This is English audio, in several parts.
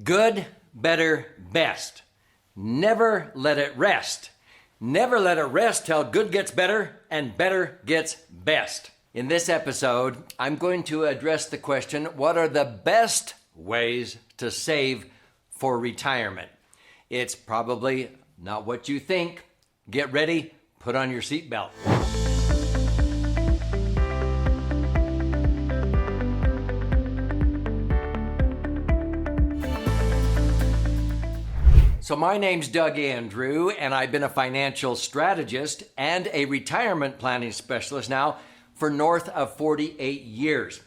Good, better, best. Never let it rest. Never let it rest till good gets better and better gets best. In this episode, I'm going to address the question, what are the best ways to save for retirement? It's probably not what you think. Get ready, put on your seatbelt. So my name's Doug Andrew, and I've been a financial strategist and a retirement planning specialist now for north of 48 years,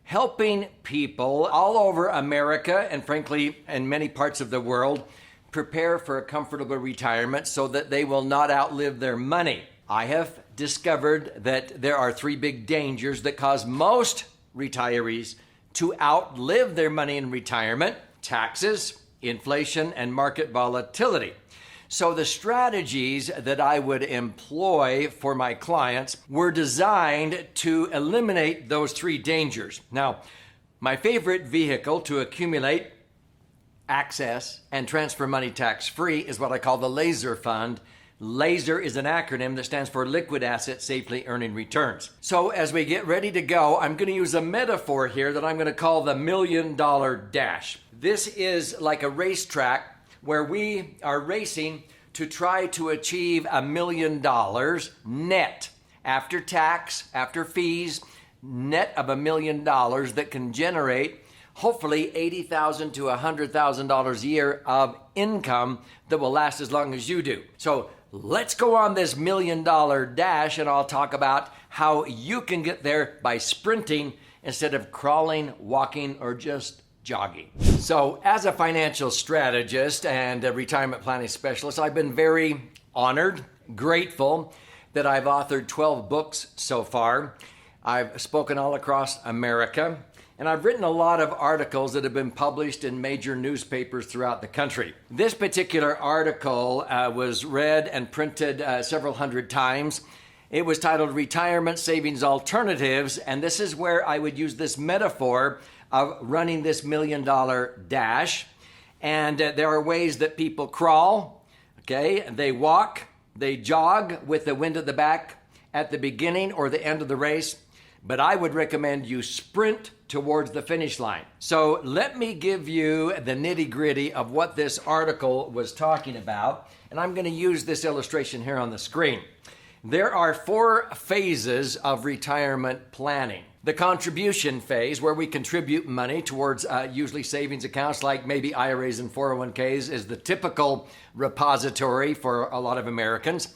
helping people all over America and frankly in many parts of the world prepare for a comfortable retirement so that they will not outlive their money. I have discovered that there are three big dangers that cause most retirees to outlive their money in retirement: taxes, inflation, and market volatility. So the strategies that I would employ for my clients were designed to eliminate those three dangers. Now, my favorite vehicle to accumulate, access, and transfer money tax-free is what I call the LASER fund. LASER is an acronym that stands for Liquid Asset Safely Earning Returns. So as we get ready to go, I'm going to use a metaphor here that I'm going to call the $1 million dash. This is like a racetrack where we are racing to try to achieve $1 million net after tax, after fees, net of $1 million that can generate hopefully $80,000 to $100,000 a year of income that will last as long as you do. So let's go on this $1 million dash, and I'll talk about how you can get there by sprinting instead of crawling, walking, or just jogging. So as a financial strategist and a retirement planning specialist, I've been very honored, grateful that I've authored 12 books so far. I've spoken all across America, and I've written a lot of articles that have been published in major newspapers throughout the country. This particular article was read and printed several hundred times. It was titled Retirement Savings Alternatives, and this is where I would use this metaphor of running this $1 million dash. And there are ways that people crawl, okay? They walk, they jog with the wind at the back at the beginning or the end of the race. But I would recommend you sprint towards the finish line. So let me give you the nitty-gritty of what this article was talking about. And I'm going to use this illustration here on the screen. There are 4 phases of retirement planning. The contribution phase, where we contribute money towards usually savings accounts like maybe IRAs and 401ks, is the typical repository for a lot of Americans.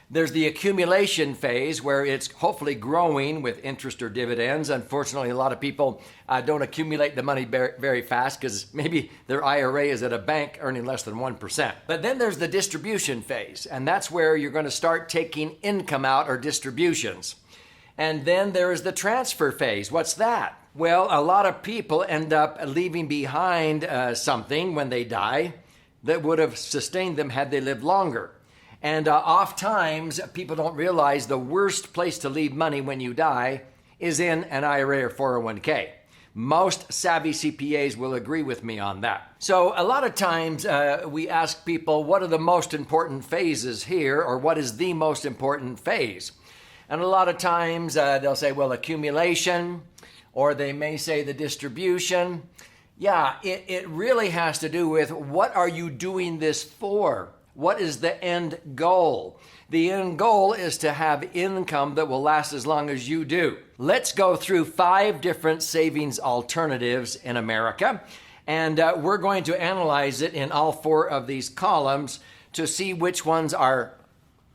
There's the accumulation phase, where it's hopefully growing with interest or dividends. Unfortunately, a lot of people don't accumulate the money very fast because maybe their IRA is at a bank earning less than 1%. But then there's the distribution phase, and that's where you're going to start taking income out or distributions. And then there is the transfer phase. What's that? Well, a lot of people end up leaving behind something when they die that would have sustained them had they lived longer. And oftentimes, people don't realize the worst place to leave money when you die is in an IRA or 401k. Most savvy CPAs will agree with me on that. So a lot of times we ask people, what are the most important phases here, or what is the most important phase? And a lot of times they'll say, well, accumulation, or they may say the distribution. Yeah, it really has to do with what are you doing this for? What is the end goal? The end goal is to have income that will last as long as you do. Let's go through 5 different savings alternatives in America, and we're going to analyze it in all 4 of these columns to see which ones are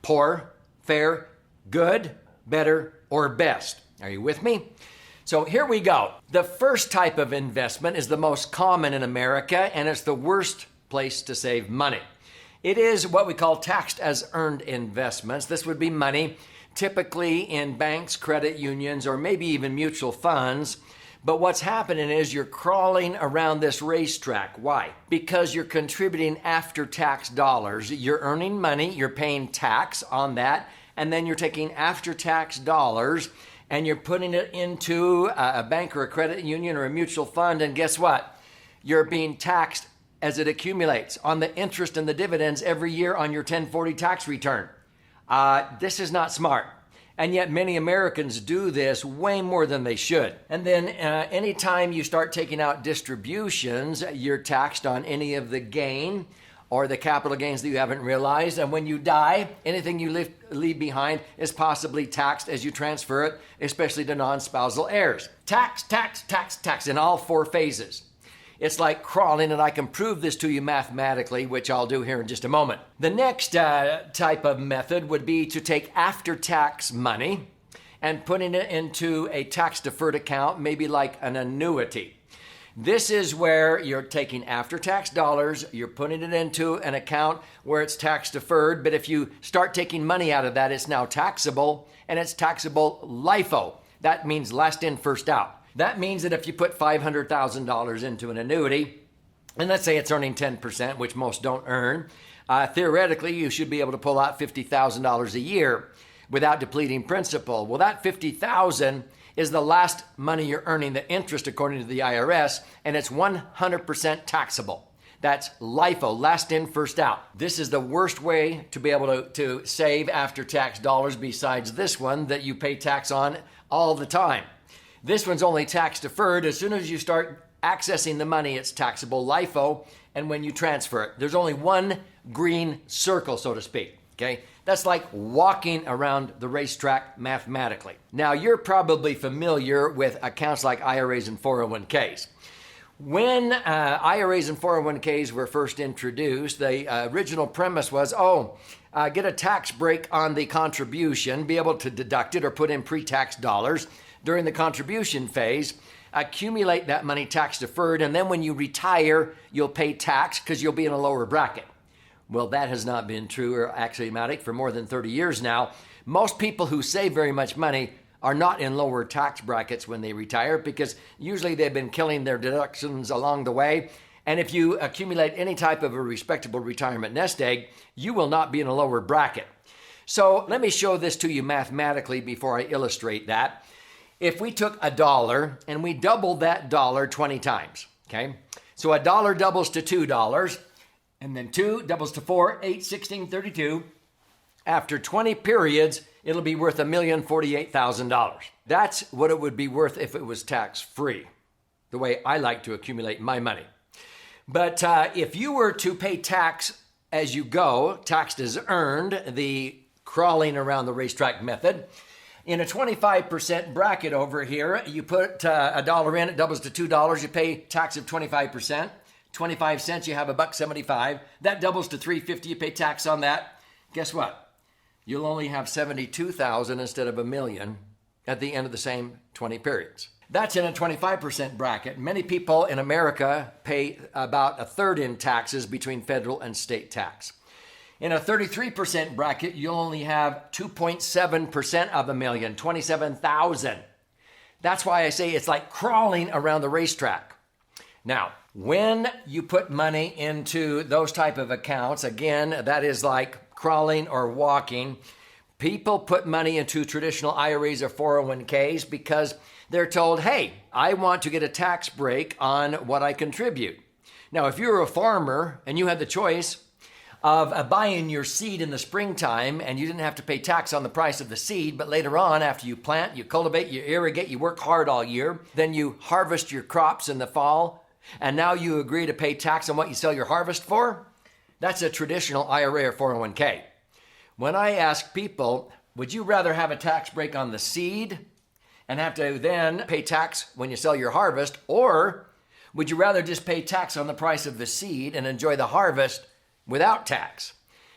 poor, fair, good, better, or best. Are you with me? So here we go. The first type of investment is the most common in America, and it's the worst place to save money. It is what we call taxed as earned investments. This would be money typically in banks, credit unions, or maybe even mutual funds. But what's happening is you're crawling around this racetrack. Why? Because you're contributing after-tax dollars. You're earning money, you're paying tax on that, and then you're taking after-tax dollars and you're putting it into a bank or a credit union or a mutual fund, and guess what? You're being taxed as it accumulates on the interest and the dividends every year on your 1040 tax return. This is not smart. And yet many Americans do this way more than they should. And then anytime you start taking out distributions, you're taxed on any of the gain or the capital gains that you haven't realized. And when you die, anything you leave behind is possibly taxed as you transfer it, especially to non-spousal heirs. Tax, tax, tax, tax in all four phases. It's like crawling, and I can prove this to you mathematically, which I'll do here in just a moment. The next type of method would be to take after-tax money and putting it into a tax-deferred account, maybe like an annuity. This is where you're taking after-tax dollars, you're putting it into an account where it's tax-deferred, but if you start taking money out of that, it's now taxable, and it's taxable LIFO. That means last in, first out. That means that if you put $500,000 into an annuity, and let's say it's earning 10%, which most don't earn, theoretically, you should be able to pull out $50,000 a year without depleting principal. Well, that $50,000 is the last money you're earning, the interest according to the IRS, and it's 100% taxable. That's LIFO, last in, first out. This is the worst way to be able to save after-tax dollars besides this one that you pay tax on all the time. This one's only tax deferred. As soon as you start accessing the money, it's taxable LIFO, and when you transfer it, there's only one green circle, so to speak, okay? That's like walking around the racetrack mathematically. Now, you're probably familiar with accounts like IRAs and 401ks. When IRAs and 401ks were first introduced, the original premise was, get a tax break on the contribution, be able to deduct it or put in pre-tax dollars during the contribution phase, accumulate that money tax deferred, and then when you retire, you'll pay tax because you'll be in a lower bracket. Well, that has not been true or axiomatic for more than 30 years now. Most people who save very much money are not in lower tax brackets when they retire because usually they've been killing their deductions along the way. And if you accumulate any type of a respectable retirement nest egg, you will not be in a lower bracket. So let me show this to you mathematically before I illustrate that. If we took $1 and we doubled that dollar 20 times, okay? So $1 doubles to $2, and then 2 doubles to 4, 8, 16, 32. After 20 periods, it'll be worth $1,048,000. That's what it would be worth if it was tax-free, the way I like to accumulate my money. But if you were to pay tax as you go, taxed as earned, the crawling around the racetrack method, in a 25% bracket over here, you put $1 in, it doubles to $2, you pay tax of 25%. 25 cents, you have $1.75. That doubles to $3.50, you pay tax on that. Guess what? You'll only have $72,000 instead of $1 million at the end of the same 20 periods. That's in a 25% bracket. Many people in America pay about a third in taxes between federal and state tax. In a 33% bracket, you'll only have 2.7% of $1 million, 27,000. That's why I say it's like crawling around the racetrack. Now, when you put money into those type of accounts, again, that is like crawling or walking. People put money into traditional IRAs or 401ks because they're told, hey, I want to get a tax break on what I contribute. Now, if you're a farmer and you had the choice of buying your seed in the springtime and you didn't have to pay tax on the price of the seed, but later on, after you plant, you cultivate, you irrigate, you work hard all year, then you harvest your crops in the fall, and now you agree to pay tax on what you sell your harvest for, that's a traditional IRA or 401k. When I ask people, would you rather have a tax break on the seed and have to then pay tax when you sell your harvest, or would you rather just pay tax on the price of the seed and enjoy the harvest without tax?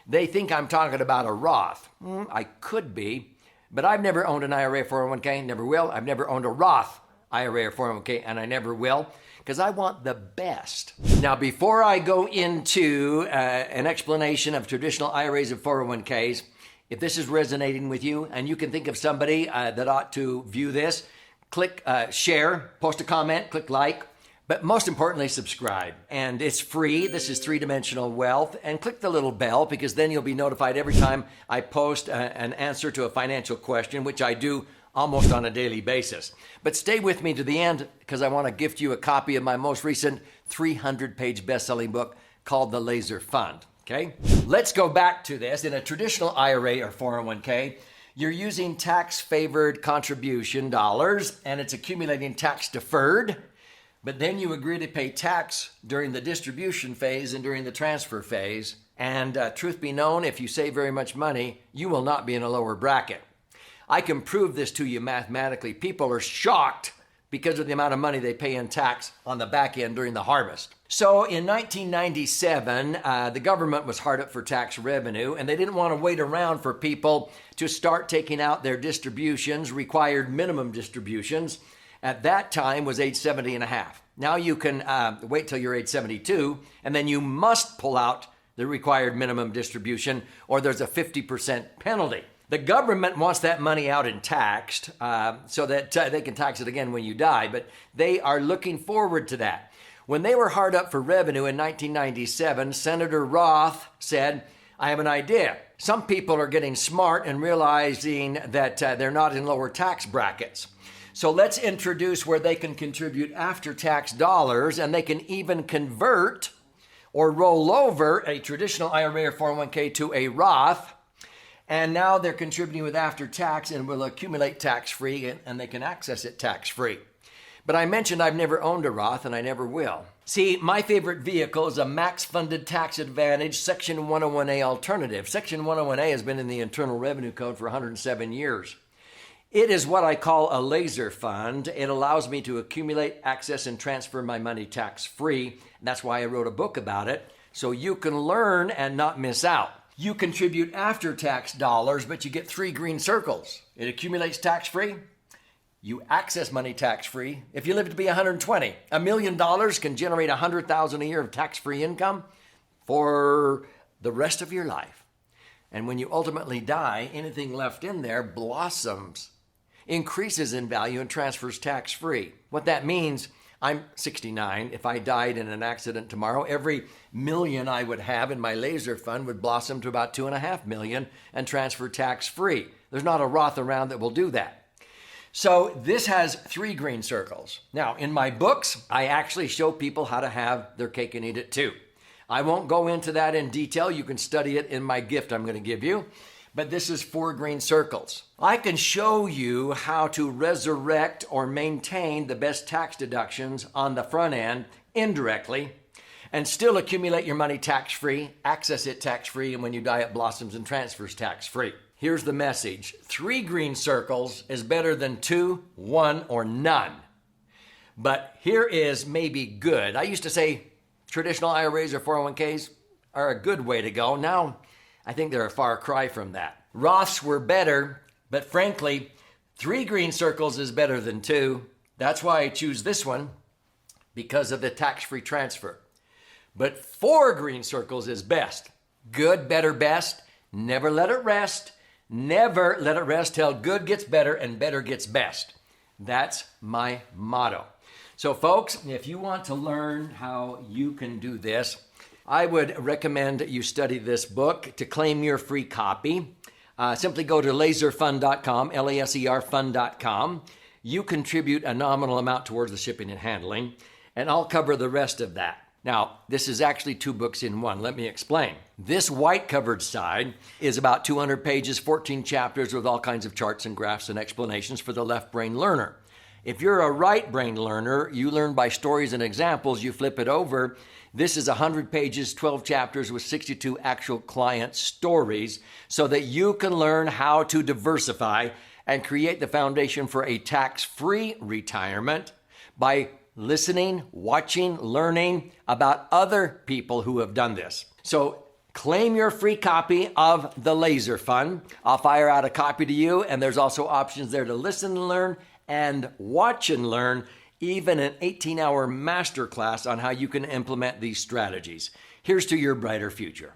They think I'm talking about a Roth. I could be, but I've never owned an IRA or 401k, never will. I've never owned a Roth IRA or 401k, and I never will, because I want the best. Now, before I go into an explanation of traditional IRAs and 401ks, if this is resonating with you and you can think of somebody that ought to view this, click share, post a comment, click like, but most importantly, subscribe. And it's free. This is three-dimensional wealth. And click the little bell because then you'll be notified every time I post an answer to a financial question, which I do almost on a daily basis. But stay with me to the end because I want to gift you a copy of my most recent 300-page best-selling book called The Laser Fund. Okay? Let's go back to this. In a traditional IRA or 401k, you're using tax-favored contribution dollars and it's accumulating tax-deferred, but then you agree to pay tax during the distribution phase and during the transfer phase. And truth be known, if you save very much money, you will not be in a lower bracket. I can prove this to you mathematically. People are shocked because of the amount of money they pay in tax on the back end during the harvest. So in 1997, the government was hard up for tax revenue, and they didn't want to wait around for people to start taking out their distributions, required minimum distributions. At that time was age 70 and a half. Now you can wait till you're age 72, and then you must pull out the required minimum distribution, or there's a 50% penalty. The government wants that money out and taxed so that they can tax it again when you die, but they are looking forward to that. When they were hard up for revenue in 1997, Senator Roth said, I have an idea. Some people are getting smart and realizing that they're not in lower tax brackets. So let's introduce where they can contribute after-tax dollars, and they can even convert or roll over a traditional IRA or 401k to a Roth. And now they're contributing with after-tax and will accumulate tax-free, and they can access it tax-free. But I mentioned I've never owned a Roth, and I never will. See, my favorite vehicle is a max-funded tax advantage Section 101A alternative. Section 101A has been in the Internal Revenue Code for 107 years. It is what I call a laser fund. It allows me to accumulate, access, and transfer my money tax-free. That's why I wrote a book about it, so you can learn and not miss out. You contribute after-tax dollars, but you get 3 green circles. It accumulates tax-free. You access money tax-free. If you live to be 120, $1 million can generate $100,000 a year of tax-free income for the rest of your life. And when you ultimately die, anything left in there blossoms, increases in value, and transfers tax-free. What that means, I'm 69. If I died in an accident tomorrow, every million I would have in my laser fund would blossom to about $2.5 million and transfer tax-free. There's not a Roth around that will do that. So this has 3 green circles. Now, in my books, I actually show people how to have their cake and eat it too. I won't go into that in detail. You can study it in my gift I'm going to give you. But this is 4 green circles. I can show you how to resurrect or maintain the best tax deductions on the front end indirectly and still accumulate your money tax-free, access it tax-free, and when you die, it blossoms and transfers tax-free. Here's the message. 3 green circles is better than 2, 1, or none. But here is maybe good. I used to say traditional IRAs or 401ks are a good way to go. Now, I think they're a far cry from that. Roths were better, but frankly, 3 green circles is better than 2. That's why I choose this one, because of the tax-free transfer. But 4 green circles is best. Good, better, best. Never let it rest. Never let it rest till good gets better and better gets best. That's my motto. So folks, if you want to learn how you can do this, I would recommend you study this book. To claim your free copy, simply go to laserfund.com, L-A-S-E-R fund.com. You contribute a nominal amount towards the shipping and handling, and I'll cover the rest of that. Now, this is actually 2 books in one. Let me explain. This white-covered side is about 200 pages, 14 chapters with all kinds of charts and graphs and explanations for the left brain learner. If you're a right brain learner, you learn by stories and examples. You flip it over. This is 100 pages, 12 chapters with 62 actual client stories so that you can learn how to diversify and create the foundation for a tax-free retirement by listening, watching, learning about other people who have done this. So claim your free copy of the Laser Fund. I'll fire out a copy to you, and there's also options there to listen and learn and watch and learn, even an 18-hour masterclass on how you can implement these strategies. Here's to your brighter future.